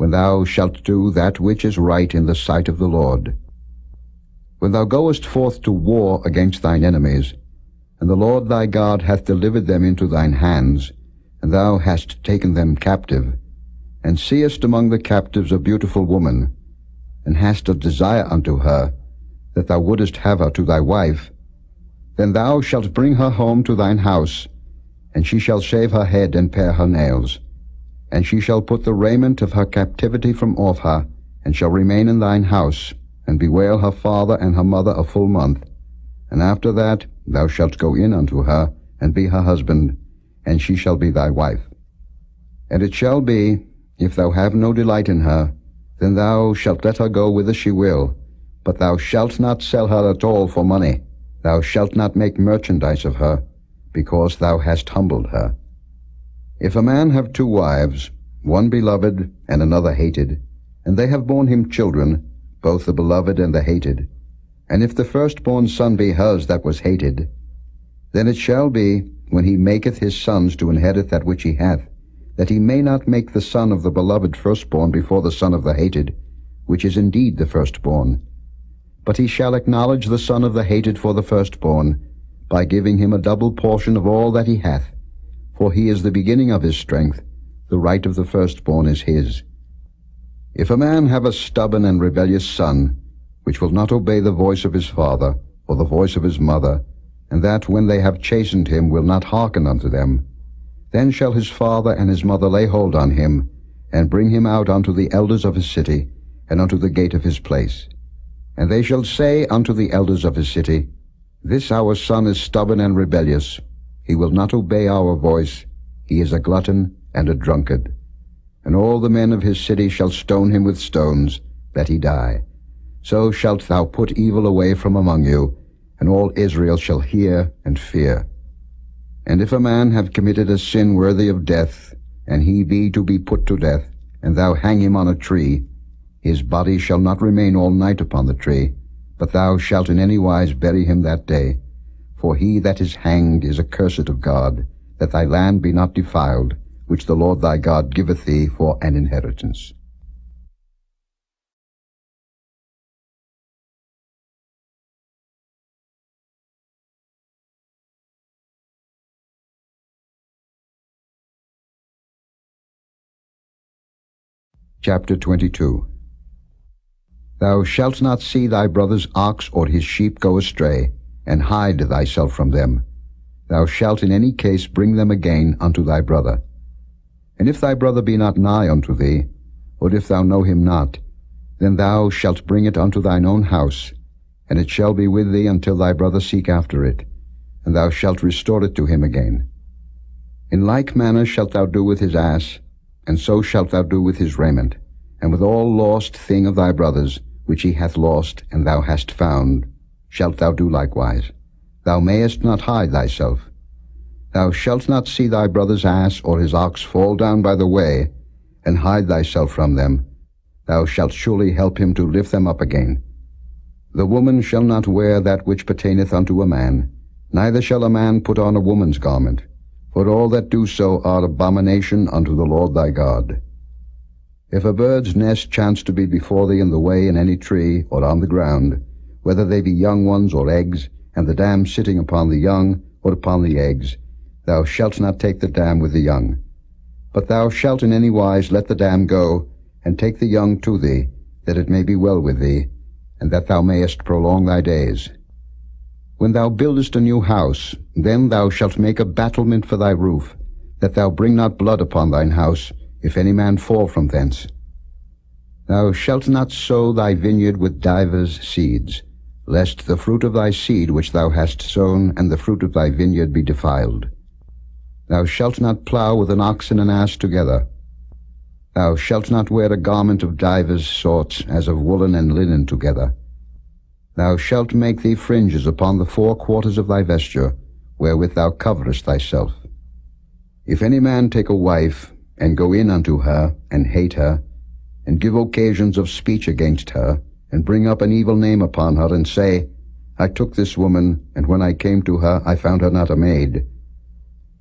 when thou shalt do that which is right in the sight of the Lord. When thou goest forth to war against thine enemies, and the Lord thy God hath delivered them into thine hands, and thou hast taken them captive, and seest among the captives a beautiful woman, and hast a desire unto her, that thou wouldest have her to thy wife, then thou shalt bring her home to thine house, and she shall shave her head and pare her nails. And she shall put the raiment of her captivity from off her, and shall remain in thine house, and bewail her father and her mother a full month. And after that thou shalt go in unto her, and be her husband, and she shall be thy wife. And it shall be, if thou have no delight in her, then thou shalt let her go whither she will, but thou shalt not sell her at all for money. Thou shalt not make merchandise of her, because thou hast humbled her. If a man have 2 wives, one beloved and another hated, and they have borne him children, both the beloved and the hated, and if the firstborn son be hers that was hated, then it shall be, when he maketh his sons to inherit that which he hath, that he may not make the son of the beloved firstborn before the son of the hated, which is indeed the firstborn. But he shall acknowledge the son of the hated for the firstborn, by giving him a double portion of all that he hath. For he is the beginning of his strength, the right of the firstborn is his. If a man have a stubborn and rebellious son, which will not obey the voice of his father, or the voice of his mother, and that when they have chastened him will not hearken unto them, then shall his father and his mother lay hold on him, and bring him out unto the elders of his city, and unto the gate of his place. And they shall say unto the elders of his city, This our son is stubborn and rebellious. He will not obey our voice. He is a glutton and a drunkard. And all the men of his city shall stone him with stones, that he die. So shalt thou put evil away from among you, and all Israel shall hear and fear. And if a man have committed a sin worthy of death, and he be to be put to death, and thou hang him on a tree, his body shall not remain all night upon the tree, but thou shalt in any wise bury him that day. For he that is hanged is accursed of God, that thy land be not defiled, which the Lord thy God giveth thee for an inheritance. Chapter 22. Thou shalt not see thy brother's ox or his sheep go astray, and hide thyself from them. Thou shalt in any case bring them again unto thy brother. And if thy brother be not nigh unto thee, or if thou know him not, then thou shalt bring it unto thine own house, and it shall be with thee until thy brother seek after it, and thou shalt restore it to him again. In like manner shalt thou do with his ass, and so shalt thou do with his raiment, and with all lost thing of thy brother's, which he hath lost, and thou hast found, shalt thou do likewise. Thou mayest not hide thyself. Thou shalt not see thy brother's ass or his ox fall down by the way, and hide thyself from them. Thou shalt surely help him to lift them up again. The woman shall not wear that which pertaineth unto a man, neither shall a man put on a woman's garment, for all that do so are abomination unto the Lord thy God. If a bird's nest chance to be before thee in the way in any tree, or on the ground, whether they be young ones or eggs, and the dam sitting upon the young or upon the eggs, thou shalt not take the dam with the young. But thou shalt in any wise let the dam go, and take the young to thee, that it may be well with thee, and that thou mayest prolong thy days. When thou buildest a new house, then thou shalt make a battlement for thy roof, that thou bring not blood upon thine house, if any man fall from thence. Thou shalt not sow thy vineyard with divers seeds, lest the fruit of thy seed which thou hast sown and the fruit of thy vineyard be defiled. Thou shalt not plow with an ox and an ass together. Thou shalt not wear a garment of divers sorts, as of woolen and linen together. Thou shalt make thee fringes upon the 4 quarters of thy vesture, wherewith thou coverest thyself. If any man take a wife, and go in unto her, and hate her, and give occasions of speech against her, and bring up an evil name upon her, and say, I took this woman, and when I came to her, I found her not a maid,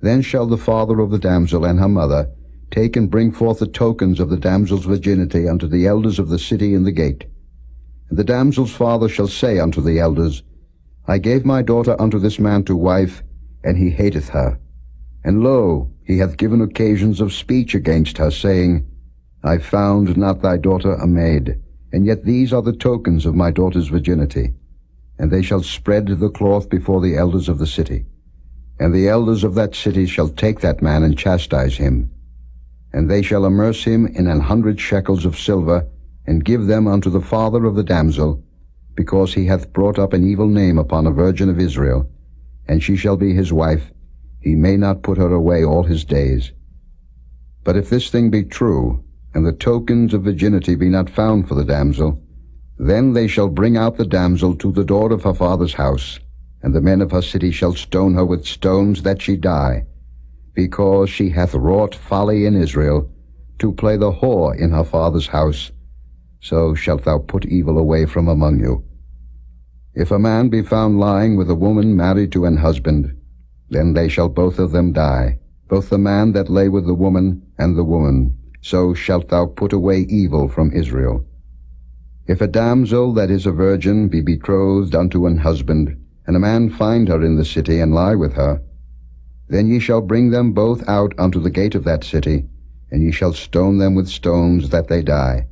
then shall the father of the damsel and her mother Take and bring forth the tokens of the damsel's virginity unto the elders of the city in the gate. And the damsel's father shall say unto the elders, I gave my daughter unto this man to wife, and he hateth her. And lo, he hath given occasions of speech against her, saying, I found not thy daughter a maid, and yet these are the tokens of my daughter's virginity. And they shall spread the cloth before the elders of the city. And the elders of that city shall take that man and chastise him. And they shall amerce him in 100 shekels of silver, and give them unto the father of the damsel, because he hath brought up an evil name upon a virgin of Israel, and she shall be his wife. He may not put her away all his days. But if this thing be true, and the tokens of virginity be not found for the damsel, then they shall bring out the damsel to the door of her father's house, and the men of her city shall stone her with stones that she die, because she hath wrought folly in Israel, to play the whore in her father's house. So shalt thou put evil away from among you. If a man be found lying with a woman married to an husband, then they shall both of them die, both the man that lay with the woman and the woman. So shalt thou put away evil from Israel. If a damsel that is a virgin be betrothed unto an husband, and a man find her in the city, and lie with her, then ye shall bring them both out unto the gate of that city, and ye shall stone them with stones that they die,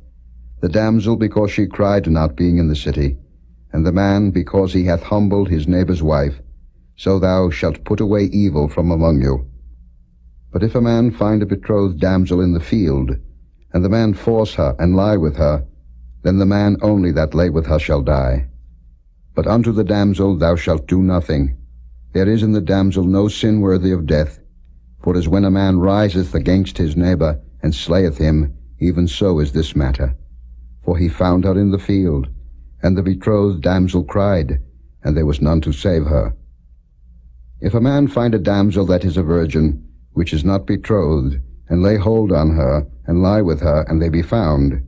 the damsel because she cried not, being in the city, and the man because he hath humbled his neighbor's wife. So thou shalt put away evil from among you. But if a man find a betrothed damsel in the field, and the man force her, and lie with her, then the man only that lay with her shall die. But unto the damsel thou shalt do nothing. There is in the damsel no sin worthy of death. For as when a man riseth against his neighbor, and slayeth him, even so is this matter. For he found her in the field, and the betrothed damsel cried, and there was none to save her. If a man find a damsel that is a virgin, which is not betrothed, and lay hold on her, and lie with her, and they be found,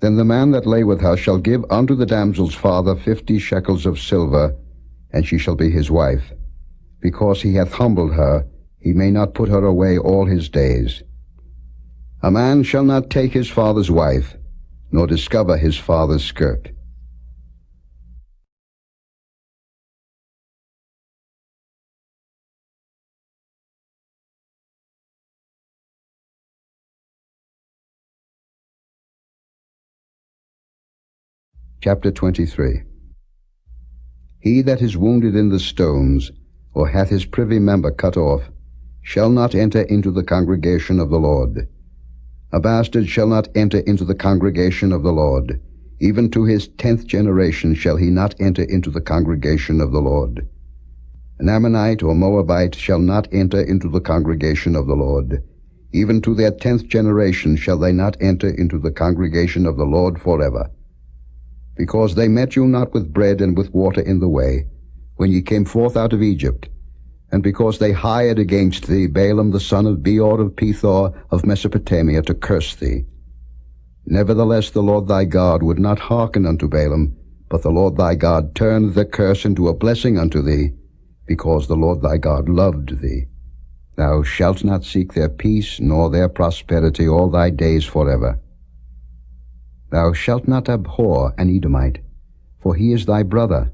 then the man that lay with her shall give unto the damsel's father 50 shekels of silver, and she shall be his wife. Because he hath humbled her, he may not put her away all his days. A man shall not take his father's wife, nor discover his father's skirt. Chapter 23. He that is wounded in the stones, or hath his privy member cut off, shall not enter into the congregation of the Lord. A bastard shall not enter into the congregation of the Lord. Even to his 10th generation shall he not enter into the congregation of the Lord. An Ammonite or Moabite shall not enter into the congregation of the Lord. Even to their 10th generation shall they not enter into the congregation of the Lord forever. Because they met you not with bread and with water in the way, when ye came forth out of Egypt, and because they hired against thee Balaam the son of Beor of Pethor of Mesopotamia to curse thee. Nevertheless the Lord thy God would not hearken unto Balaam, but the Lord thy God turned the curse into a blessing unto thee, because the Lord thy God loved thee. Thou shalt not seek their peace nor their prosperity all thy days forever. Thou shalt not abhor an Edomite, for he is thy brother.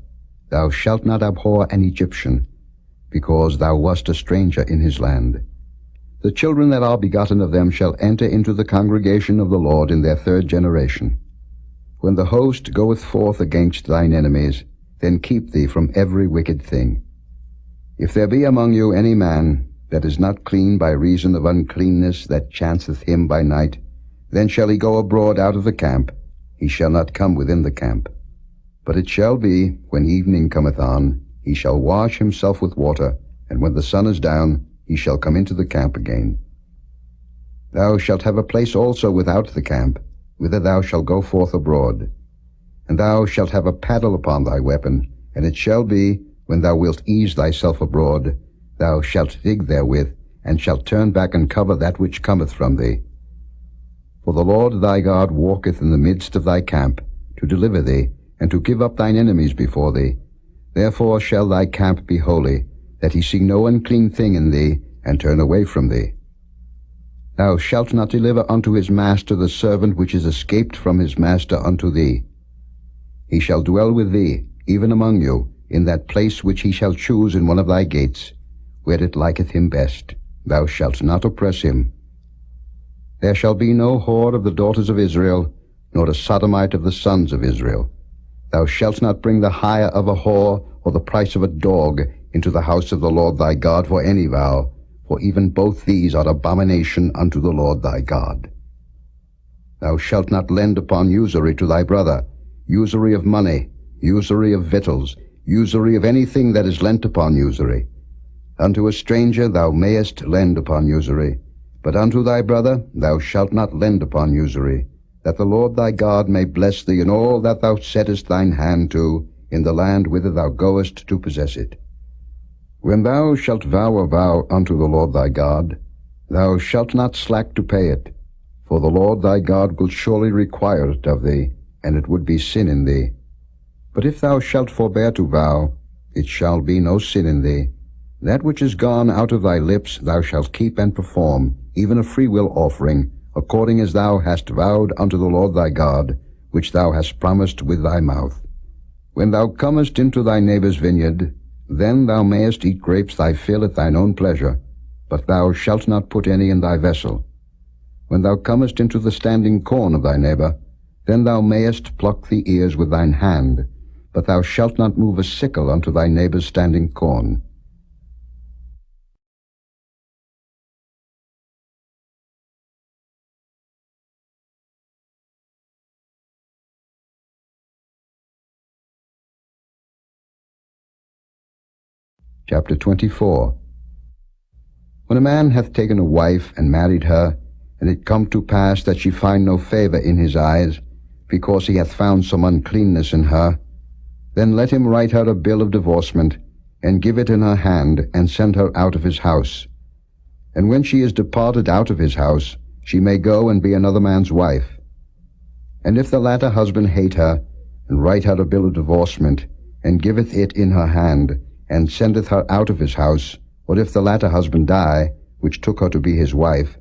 Thou shalt not abhor an Egyptian, because thou wast a stranger in his land. The children that are begotten of them shall enter into the congregation of the Lord in their 3rd generation. When the host goeth forth against thine enemies, then keep thee from every wicked thing. If there be among you any man that is not clean by reason of uncleanness that chanceth him by night, then shall he go abroad out of the camp. He shall not come within the camp. But it shall be, when evening cometh on, he shall wash himself with water, and when the sun is down, he shall come into the camp again. Thou shalt have a place also without the camp, whither thou shalt go forth abroad. And thou shalt have a paddle upon thy weapon, and it shall be, when thou wilt ease thyself abroad, thou shalt dig therewith, and shalt turn back and cover that which cometh from thee. For the Lord thy God walketh in the midst of thy camp, to deliver thee, and to give up thine enemies before thee. Therefore shall thy camp be holy, that he see no unclean thing in thee, and turn away from thee. Thou shalt not deliver unto his master the servant which is escaped from his master unto thee. He shall dwell with thee, even among you, in that place which he shall choose in one of thy gates, where it liketh him best. Thou shalt not oppress him. There shall be no whore of the daughters of Israel, nor a sodomite of the sons of Israel. Thou shalt not bring the hire of a whore, or the price of a dog, into the house of the Lord thy God for any vow, for even both these are abomination unto the Lord thy God. Thou shalt not lend upon usury to thy brother, usury of money, usury of victuals, usury of anything that is lent upon usury. Unto a stranger thou mayest lend upon usury, but unto thy brother thou shalt not lend upon usury, that the Lord thy God may bless thee in all that thou settest thine hand to, in the land whither thou goest to possess it. When thou shalt vow a vow unto the Lord thy God, thou shalt not slack to pay it, for the Lord thy God will surely require it of thee, and it would be sin in thee. But if thou shalt forbear to vow, it shall be no sin in thee. That which is gone out of thy lips thou shalt keep and perform, even a freewill offering, according as thou hast vowed unto the Lord thy God, which thou hast promised with thy mouth. When thou comest into thy neighbour's vineyard, then thou mayest eat grapes thy fill at thine own pleasure, but thou shalt not put any in thy vessel. When thou comest into the standing corn of thy neighbour, then thou mayest pluck the ears with thine hand, but thou shalt not move a sickle unto thy neighbour's standing corn. Chapter 24. When a man hath taken a wife and married her, and it come to pass that she find no favour in his eyes, because he hath found some uncleanness in her, then let him write her a bill of divorcement, and give it in her hand, and send her out of his house. And when she is departed out of his house, she may go and be another man's wife. And if the latter husband hate her, and write her a bill of divorcement, and giveth it in her hand, and sendeth her out of his house, or if the latter husband die, which took her to be his wife,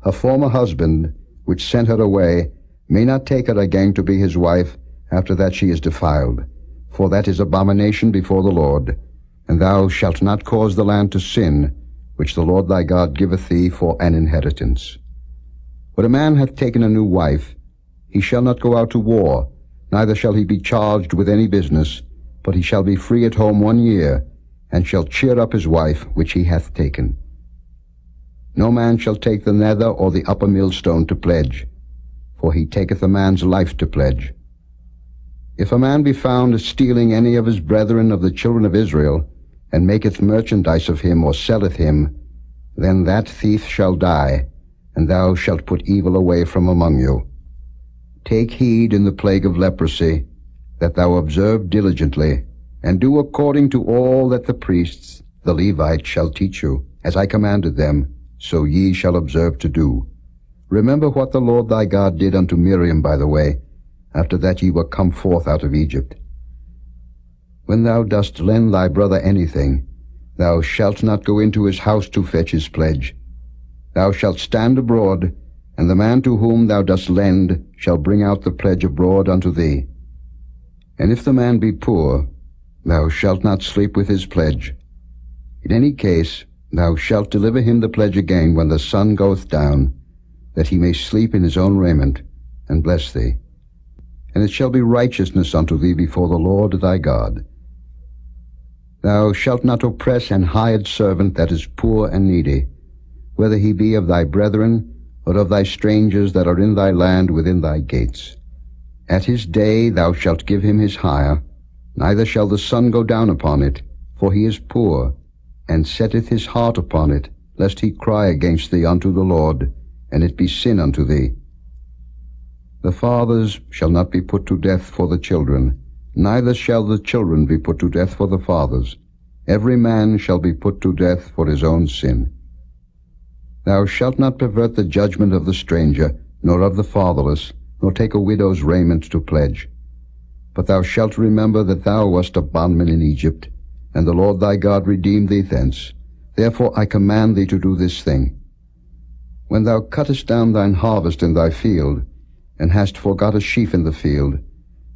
her former husband, which sent her away, may not take her again to be his wife after that she is defiled, for that is abomination before the Lord. And thou shalt not cause the land to sin, which the Lord thy God giveth thee for an inheritance. When a man hath taken a new wife, he shall not go out to war, neither shall he be charged with any business, but he shall be free at home 1 year, and shall cheer up his wife which he hath taken. No man shall take the nether or the upper millstone to pledge, for he taketh a man's life to pledge. If a man be found stealing any of his brethren of the children of Israel, and maketh merchandise of him, or selleth him, then that thief shall die, and thou shalt put evil away from among you. Take heed in the plague of leprosy, that thou observe diligently, and do according to all that the priests, the Levites, shall teach you, as I commanded them, so ye shall observe to do. Remember what the Lord thy God did unto Miriam by the way, after that ye were come forth out of Egypt. When thou dost lend thy brother anything, thou shalt not go into his house to fetch his pledge. Thou shalt stand abroad, and the man to whom thou dost lend shall bring out the pledge abroad unto thee. And if the man be poor, thou shalt not sleep with his pledge. In any case, thou shalt deliver him the pledge again when the sun goeth down, that he may sleep in his own raiment, and bless thee. And it shall be righteousness unto thee before the Lord thy God. Thou shalt not oppress an hired servant that is poor and needy, whether he be of thy brethren, or of thy strangers that are in thy land within thy gates. At his day thou shalt give him his hire, neither shall the sun go down upon it, for he is poor, and setteth his heart upon it, lest he cry against thee unto the Lord, and it be sin unto thee. The fathers shall not be put to death for the children, neither shall the children be put to death for the fathers. Every man shall be put to death for his own sin. Thou shalt not pervert the judgment of the stranger, nor of the fatherless, nor take a widow's raiment to pledge. But thou shalt remember that thou wast a bondman in Egypt, and the Lord thy God redeemed thee thence. Therefore I command thee to do this thing. When thou cuttest down thine harvest in thy field, and hast forgot a sheaf in the field,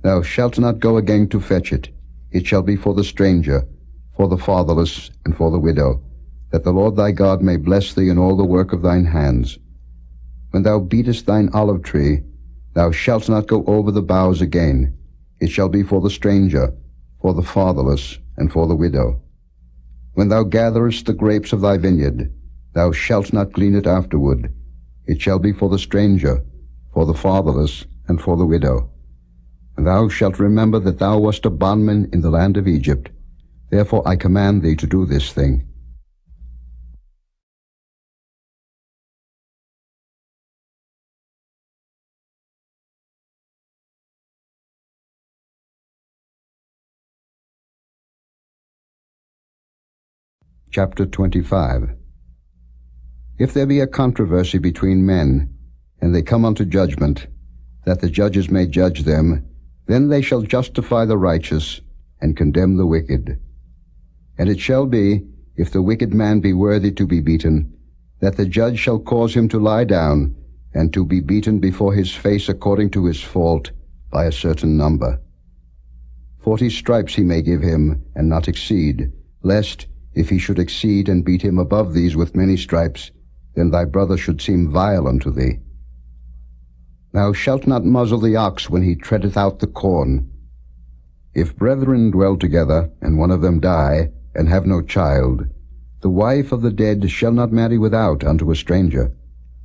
thou shalt not go again to fetch it. It shall be for the stranger, for the fatherless, and for the widow, that the Lord thy God may bless thee in all the work of thine hands. When thou beatest thine olive tree, thou shalt not go over the boughs again. It shall be for the stranger, for the fatherless, and for the widow. When thou gatherest the grapes of thy vineyard, thou shalt not glean it afterward. It shall be for the stranger, for the fatherless, and for the widow. And thou shalt remember that thou wast a bondman in the land of Egypt. Therefore I command thee to do this thing. Chapter 25. If there be a controversy between men, and they come unto judgment, that the judges may judge them, then they shall justify the righteous, and condemn the wicked. And it shall be, if the wicked man be worthy to be beaten, that the judge shall cause him to lie down, and to be beaten before his face according to his fault, by a certain number. 40 stripes he may give him, and not exceed, lest, if he should exceed and beat him above these with many stripes, then thy brother should seem vile unto thee. Thou shalt not muzzle the ox when he treadeth out the corn. If brethren dwell together, and one of them die, and have no child, the wife of the dead shall not marry without unto a stranger.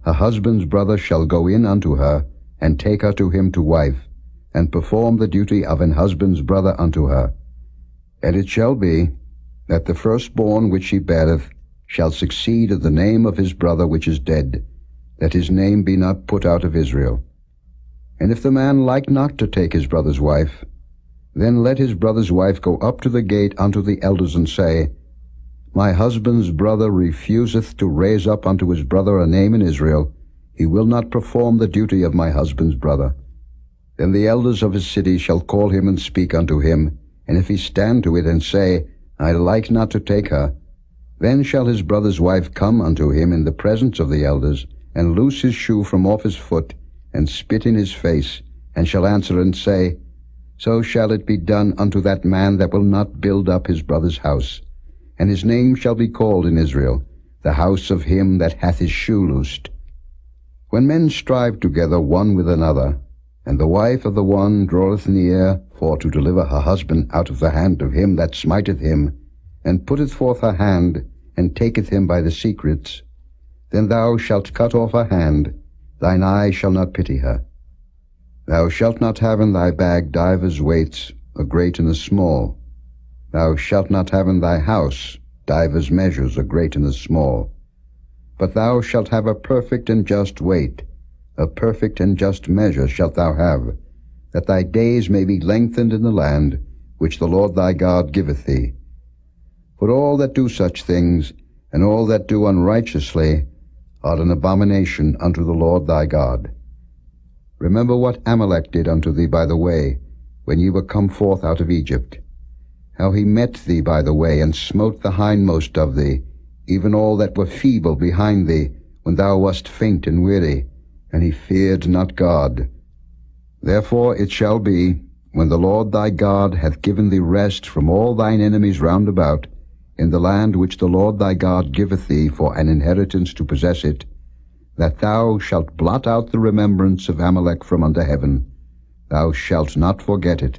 Her husband's brother shall go in unto her, and take her to him to wife, and perform the duty of an husband's brother unto her. And it shall be, that the firstborn which she beareth shall succeed of the name of his brother which is dead, that his name be not put out of Israel. And if the man like not to take his brother's wife, then let his brother's wife go up to the gate unto the elders, and say, My husband's brother refuseth to raise up unto his brother a name in Israel. He will not perform the duty of my husband's brother. Then the elders of his city shall call him and speak unto him, and if he stand to it and say, I like not to take her, then shall his brother's wife come unto him in the presence of the elders, and loose his shoe from off his foot, and spit in his face, and shall answer and say, So shall it be done unto that man that will not build up his brother's house. And his name shall be called in Israel, the house of him that hath his shoe loosed. When men strive together one with another, and the wife of the one draweth near for to deliver her husband out of the hand of him that smiteth him, and putteth forth her hand, and taketh him by the secrets, then thou shalt cut off her hand, thine eye shall not pity her. Thou shalt not have in thy bag divers weights, a great and a small. Thou shalt not have in thy house divers measures, a great and a small. But thou shalt have a perfect and just weight, a perfect and just measure shalt thou have, that thy days may be lengthened in the land which the Lord thy God giveth thee. For all that do such things, and all that do unrighteously, are an abomination unto the Lord thy God. Remember what Amalek did unto thee by the way, when ye were come forth out of Egypt, how he met thee by the way, and smote the hindmost of thee, even all that were feeble behind thee, when thou wast faint and weary, and he feared not God. Therefore it shall be, when the Lord thy God hath given thee rest from all thine enemies round about, in the land which the Lord thy God giveth thee for an inheritance to possess it, that thou shalt blot out the remembrance of Amalek from under heaven. Thou shalt not forget it.